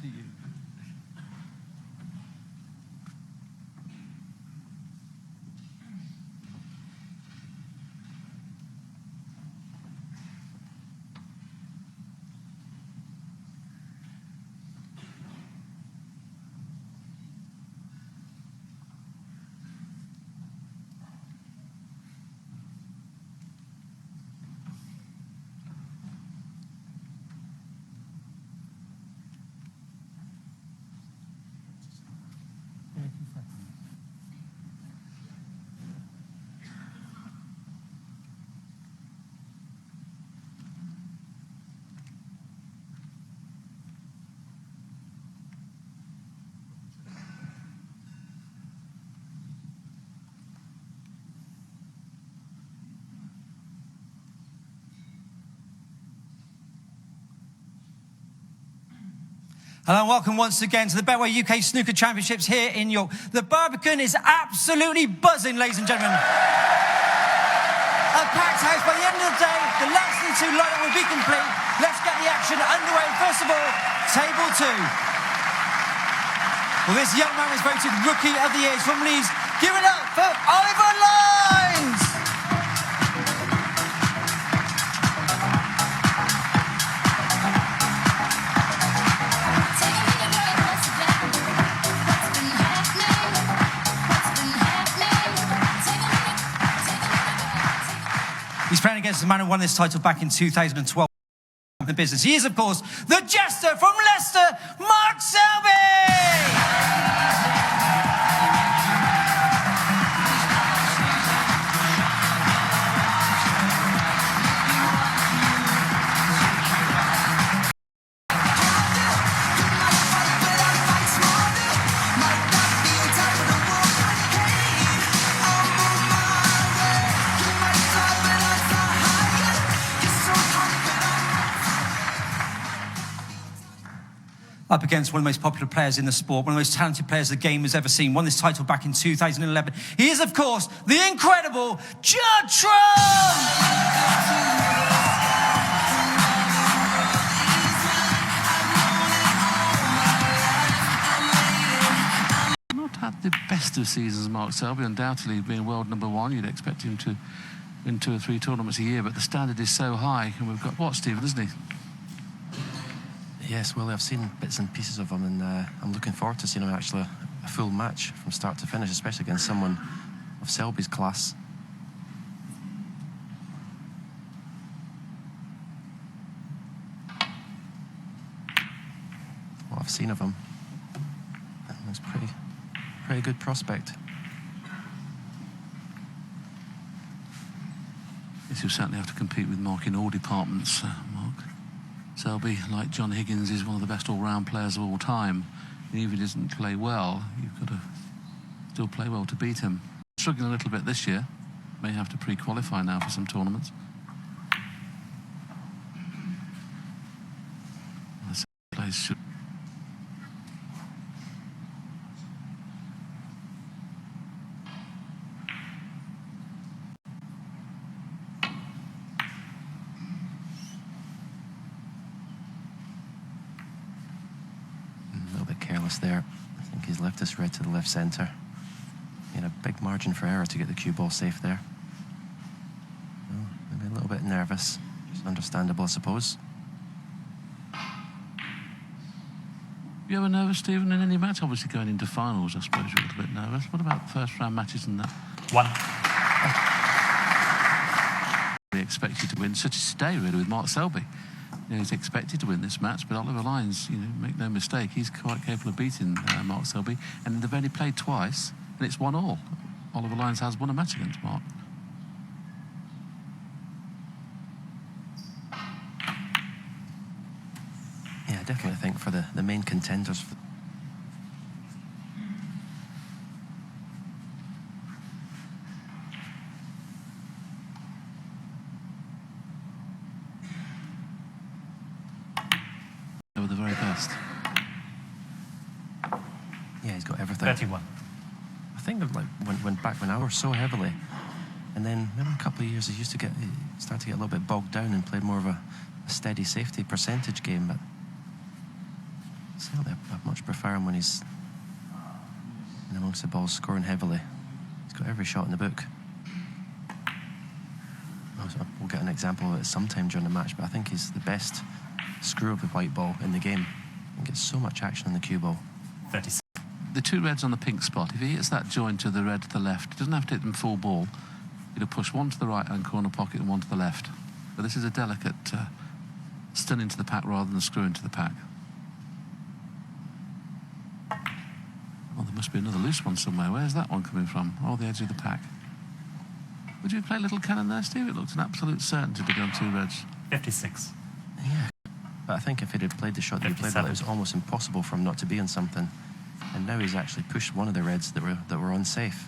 to you. Hello and welcome once again to the Betway UK Snooker Championships here in York. The Barbican is absolutely buzzing, ladies and gentlemen. A packed house. By the end of the day, the last two lineup will be complete. Let's get the action underway. First of all, table 2. Well, this young man was voted Rookie of the Year from Leeds. Give it up for Oliver Lines! He's playing against the man who won this title back in 2012 in the business. He is, of course, the jester from Leicester, Mark Selby! Up against one of the most popular players in the sport, one of the most talented players the game has ever seen, won this title back in 2011. He is, of course, the incredible Judd! Not had the best of seasons, Mark Selby. Undoubtedly, being world #1, you'd expect him to win 2 or 3 tournaments a year, but the standard is so high, and we've got, what, Stephen, isn't he? Yes, well, I've seen bits and pieces of him, and I'm looking forward to seeing him actually a full match from start to finish, especially against someone of Selby's class. What I've seen of him, it's pretty good prospect. Yes, you'll certainly have to compete with Mark in all departments, Mark. Selby, like John Higgins, is one of the best all-round players of all time. And even if he doesn't play well, you've got to still play well to beat him. Struggling a little bit this year. May have to pre-qualify now for some tournaments. Careless there. I think he's left this red to the left centre. He had a big margin for error to get the cue ball safe there. Well, maybe a little bit nervous. It's understandable, I suppose. You ever nervous, Stephen, in any match? Obviously going into finals, I suppose you're a little bit nervous. What about first round matches and that? 1. We expect you to win such a stay, really, with Mark Selby. You know, he's expected to win this match, but Oliver Lines, you know, make no mistake, he's quite capable of beating Mark Selby. And they've only played twice, and it's 1-1. Oliver Lines has won a match against Mark. Yeah, I definitely think for the main contenders. The very best. Yeah, he's got everything. 31. I think that, like, went back when I was so heavily, and then maybe a couple of years he started to get a little bit bogged down and played more of a steady safety percentage game. But Certainly, I much prefer him when he's in amongst the balls, scoring heavily. He's got every shot in the book. We'll get an example of it sometime during the match, but I think he's the best screw of the white ball in the game. He gets so much action on the cue ball. 36. The two reds on the pink spot, if he hits that join to the red to the left, he doesn't have to hit them full ball. He'll push one to the right-hand corner pocket and one to the left. But this is a delicate stun into the pack rather than screw into the pack. Oh, there must be another loose one somewhere. Where's that one coming from? Oh, the edge of the pack. Would you play little cannon there, Steve? It looked an absolute certainty to go on two reds. 56. Yeah, but I think if he'd have played the shot that he played, well, it was almost impossible for him not to be on something. And now he's actually pushed one of the reds that were unsafe.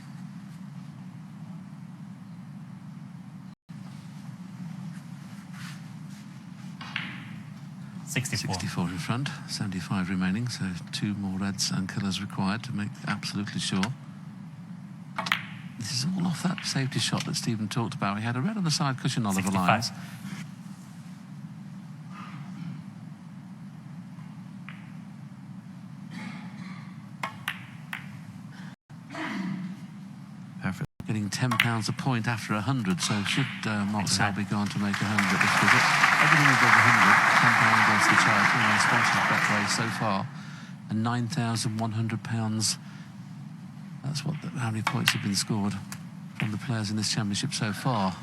£64 in front, 75 remaining, so two more reds and killers required to make absolutely sure. This is all off that safety shot that Stephen talked about. He had a red on the side cushion Oliver 65. Lyons. Perfect. Getting £10 a point after 100, so should Mark Selby go on to make 100 this visit? Everything above 100, £10 goes to the charity, and sponsored Betway so far, and £9,100. That's how many points have been scored from the players in this championship so far.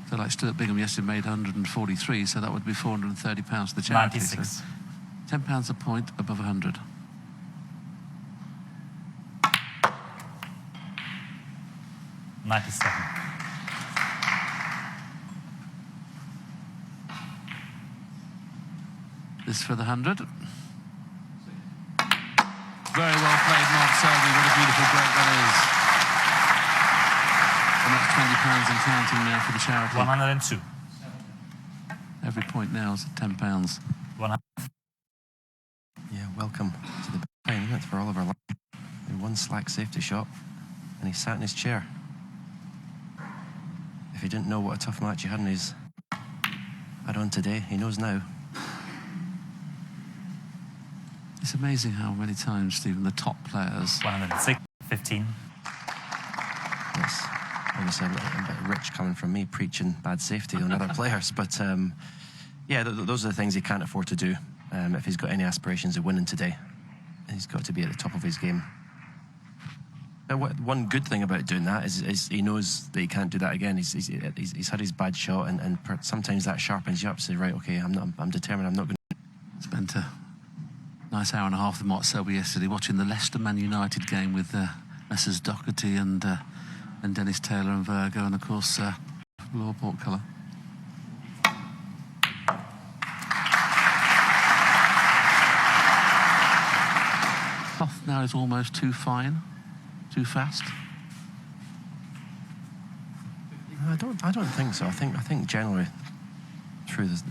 So like Stuart Bingham yesterday made 143, so that would be £430 to the charity. 96. So £10 a point above 100. $97. This for the 100. Very well played, Mark Selby. What a beautiful break that is. And that's £20 and counting now for the charity. 102. Every point now is £10. 100. Yeah, welcome to the playing unit for Oliver Lyons. One slack safety shot, and he sat in his chair. If he didn't know what a tough match he had on today, he knows now. It's amazing how many times, Stephen, the top players... 106. 15. Yes, obviously a bit rich coming from me preaching bad safety on other players, but yeah, those are the things he can't afford to do if he's got any aspirations of winning today. He's got to be at the top of his game. Now, one good thing about doing that is he knows that he can't do that again. He's had his bad shot, and sometimes that sharpens you up. So right, okay, I'm determined. I'm not going to. Spent a nice hour and a half with Mark Selby yesterday watching the Leicester Man United game with Messrs Doherty and Dennis Taylor and Virgo, and of course Law Portcolour. Cloth now is almost too fine, too fast. I don't think so. I think generally through the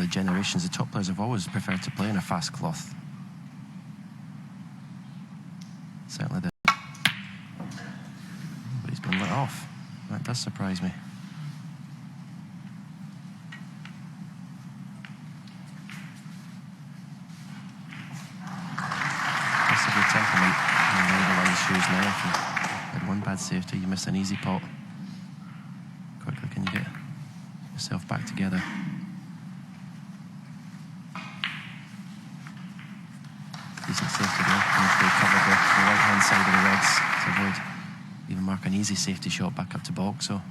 generations, the top players have always preferred to play in a fast cloth. Certainly the. But he's been let off. That does surprise me. That's a good temperament in the Oliver Lyons shoes now. If you had one bad safety, you missed an easy pot. Quickly can you get yourself back together? Decent safety there. They covered the right-hand side of the reds to avoid even mark an easy safety shot back up to balk. So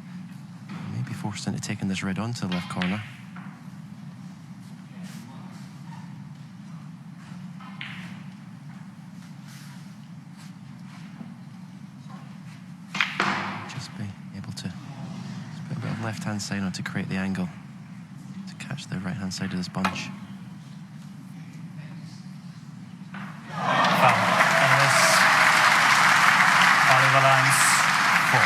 he may be forced into taking this red on to the left corner. Just be able to put a bit of left-hand side on to create the angle to catch the right-hand side of this bunch. Oliver Lyons, 4.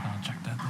I'll check that there.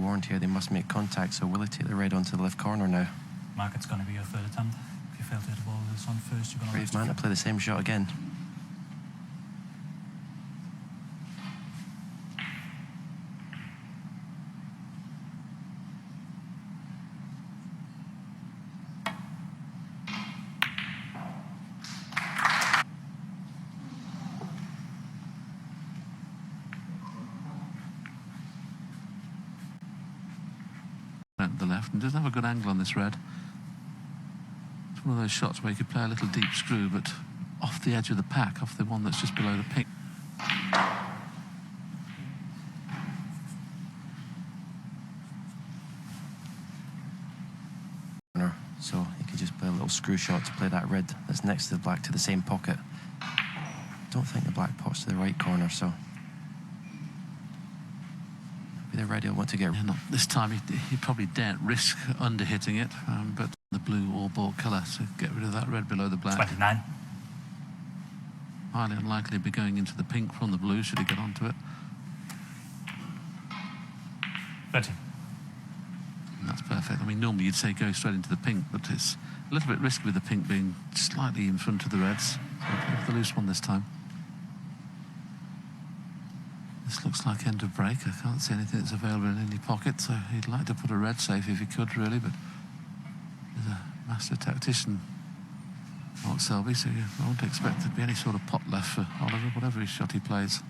warned here. They must make contact. So will he take the red onto the left corner now? Mark, it's going to be your third attempt. If you fail to hit the ball with this on first, you're going to Brave man to play the same shot again. At the left, and doesn't have a good angle on this red. It's one of those shots where you could play a little deep screw, but off the edge of the pack, off the one that's just below the pink. So you could just play a little screw shot to play that red that's next to the black to the same pocket. Don't think the black pot's to the right corner, so the red he'll want to get. Yeah, not this time. He probably daren't risk under hitting it, but the blue or bought colour to get rid of that red below the black. 29. Highly unlikely to be going into the pink from the blue should he get onto it. 30. And that's perfect. I mean, normally you'd say go straight into the pink, but it's a little bit risky with the pink being slightly in front of the reds. So go for the loose one this time. This looks like end of break. I can't see anything that's available in any pocket, so he'd like to put a red safe if he could, really, but he's a master tactician, Mark Selby, so you won't expect there to be any sort of pot left for Oliver, whatever his shot he plays.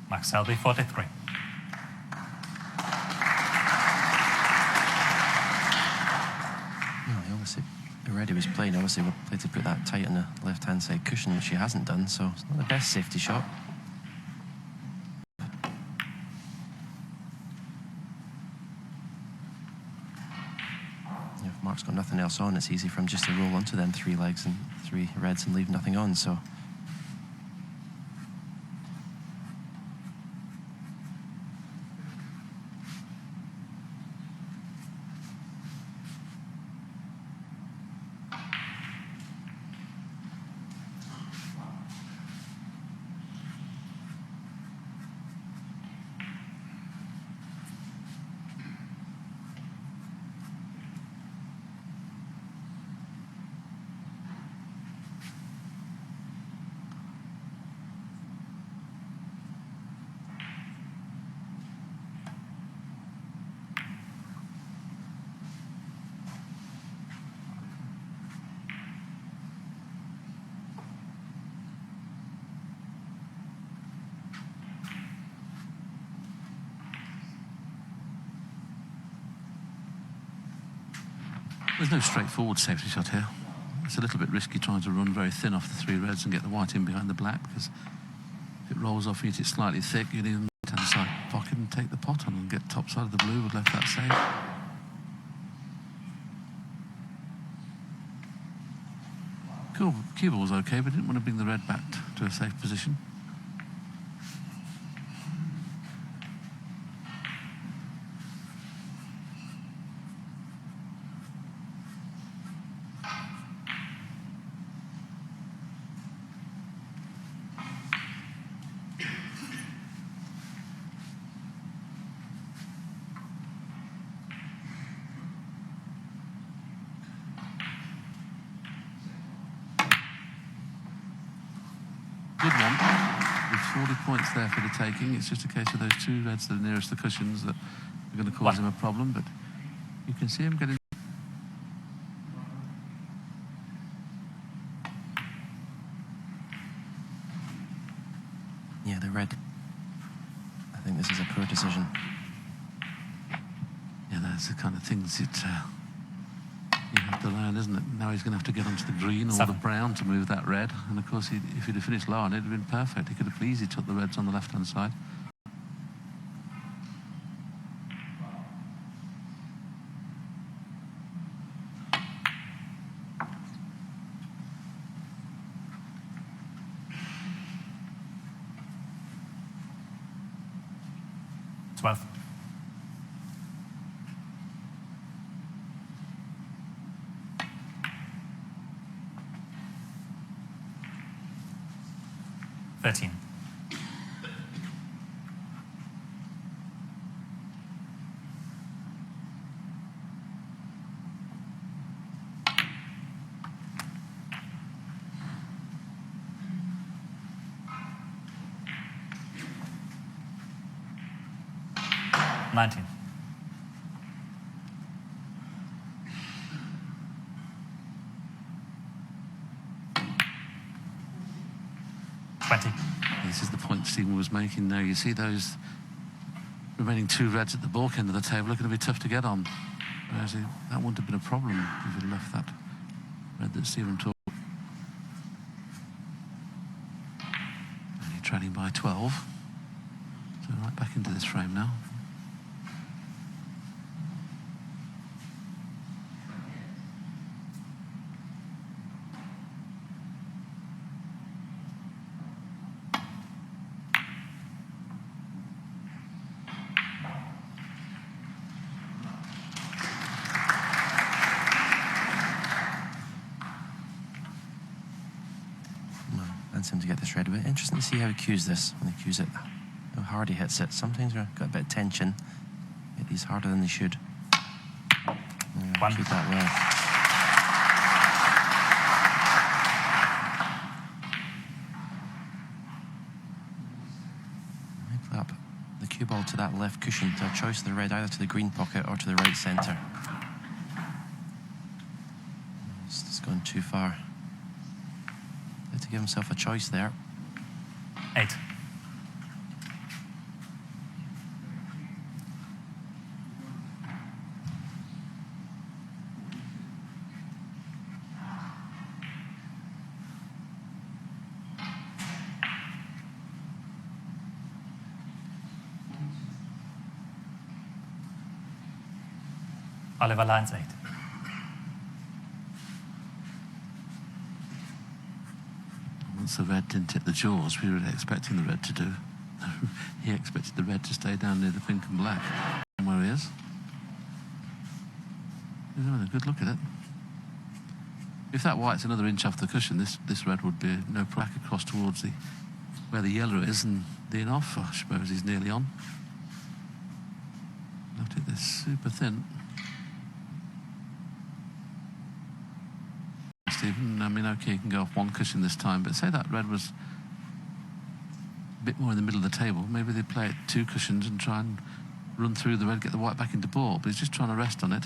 Max Selby, 43. He obviously, already was playing, obviously played to put that tight on the left-hand side cushion, which he hasn't done, so it's not the best safety shot. If Mark's got nothing else on, it's easy for him just to roll onto them three legs and three reds and leave nothing on, so... There's no straightforward safety shot here. It's a little bit risky trying to run very thin off the three reds and get the white in behind the black, because if it rolls off, you hit it slightly thick, you'd even right-hand side pocket and take the pot on and get top side of the blue, would left that safe. Cool. Cue ball was okay, but didn't want to bring the red back to a safe position. Good one. With 40 points there for the taking. It's just a case of those two reds that are nearest the cushions that are going to cause him a problem, but you can see him getting... Yeah, the red. I think this is a poor decision. Yeah, that's the kind of things that you have to learn, isn't it? Now he's going to have to get onto the green or the brown to move that red. And of course, if he'd have finished low on it, it'd have been perfect. He could have easily took the reds on the left-hand side. 13. Nineteen. 20. This is the point Stephen was making there. You see those remaining 2 reds at the baulk end of the table are going to be tough to get on. Whereas that wouldn't have been a problem if he'd left that red that Stephen took. Only trailing by 12. So right back into this frame now. Him to get this red. Interesting to see how he cues this when he cues it, how hard he hits it. Sometimes we've got a bit of tension. Hit these harder than they should. Cued that well. I put up the cue ball to that left cushion to a choice of the red, either to the green pocket or to the right centre. It's gone too far. To give himself a choice there. 8. Oliver lines 8. Once the red didn't hit the jaws, we were expecting the red to do. He expected the red to stay down near the pink and black. Where he is. He's having a good look at it. If that white's another inch off the cushion, this red would be no crack across towards where the yellow is, and being off, I suppose he's nearly on. Look at this, super thin. Stephen, I mean, okay, you can go off one cushion this time, but say that red was a bit more in the middle of the table. Maybe they play it 2 cushions and try and run through the red, get the white back into ball, but he's just trying to rest on it.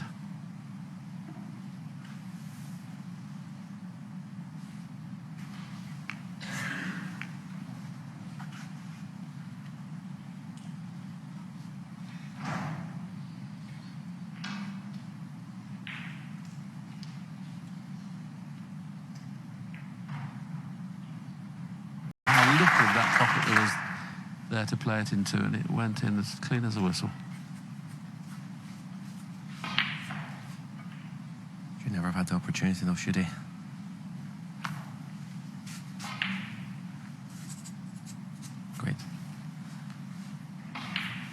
That pocket that was there to play it into, and it went in as clean as a whistle. Should never have had the opportunity though, should he? Great.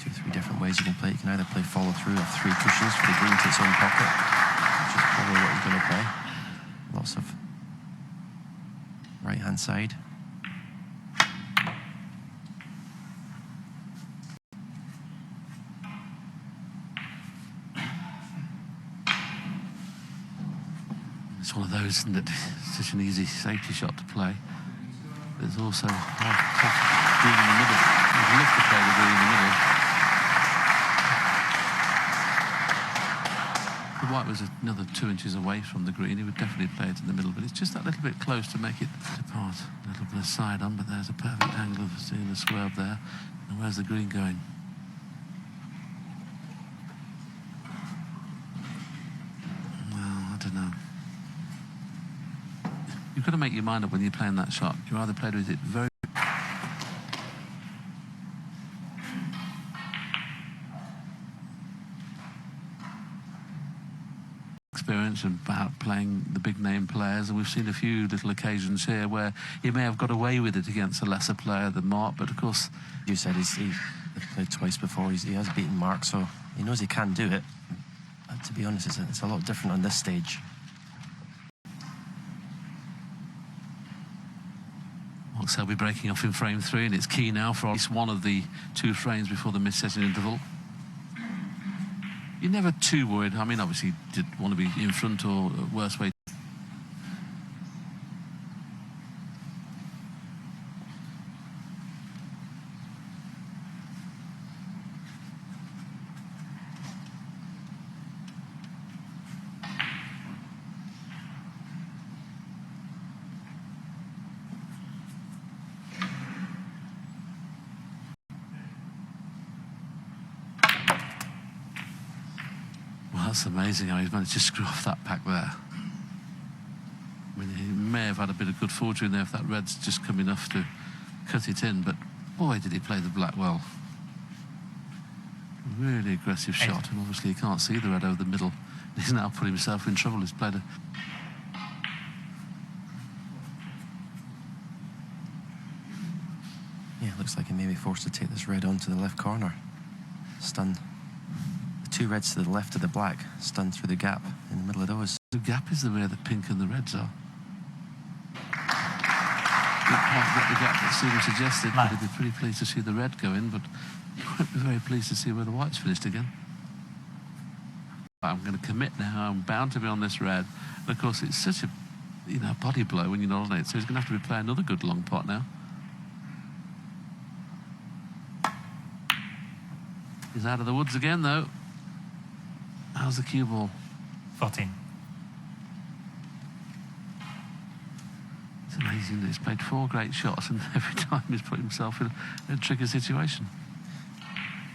2 or 3 different ways you can play it. You can either play follow through of 3 cushions for the green to its own pocket, which is probably what he's going to play. Lots of right hand side. It's one of those, isn't it? It's such an easy safety shot to play. There's also half green in the middle. You'd love to play the green in the middle. The white was another 2 inches away from the green. He would definitely play it in the middle, but it's just that little bit close to make it depart. A little bit of side on, but there's a perfect angle of seeing the swerve there. And where's the green going? Well, I don't know. You've got to make your mind up when you're playing that shot. You either played with it very experience about playing the big name players, and we've seen a few little occasions here where he may have got away with it against a lesser player than Mark, but of course you said he's played twice before. He has beaten Mark, so he knows he can do it. But to be honest, it's a lot different on this stage. Mark Selby breaking off in frame 3, and it's key now for at least one of the 2 frames before the mid-session interval. You're never too worried. I mean, obviously, you did want to be in front or worse way. Well, that's amazing how he's managed to screw off that pack there. I mean, he may have had a bit of good fortune there if that red's just come enough to cut it in, but boy, did he play the black well. Really aggressive shot, and obviously he can't see the red over the middle. He's now put himself in trouble. He's played a... Yeah, looks like he may be forced to take this red onto the left corner. Stunned. The 2 reds to the left of the black, stunned through the gap in the middle of those. The gap is the where the pink and the reds are. Didn't quite get the gap that Stephen suggested, but he'd be pretty pleased to see the red go in, but he won't be very pleased to see where the white's finished again. I'm going to commit now. I'm bound to be on this red. And of course, it's such a, you know, body blow when you're not on it, so he's going to have to be playing another good long pot now. He's out of the woods again, though. How's the cue ball? 14. It's amazing that he's played 4 great shots, and every time he's put himself in a tricky situation.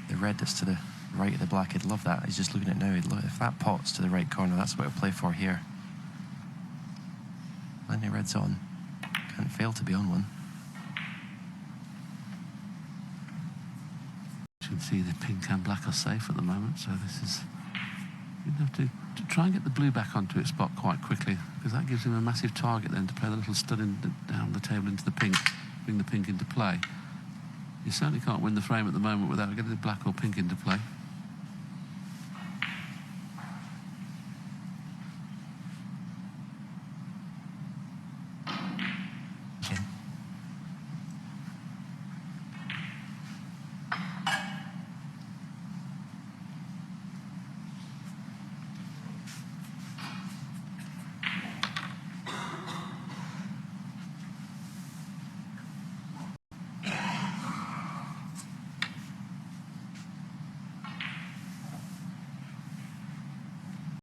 The red that's to the right of the black, he'd love that. He's just looking at it now. He'd love, if that pot's to the right corner, that's what he'll play for here. Plenty of reds on. Can't fail to be on one. You can see the pink and black are safe at the moment, so this is... You'd have to try and get the blue back onto its spot quite quickly, because that gives him a massive target then to play the little stud down the table into the pink, bring the pink into play. You certainly can't win the frame at the moment without getting the black or pink into play.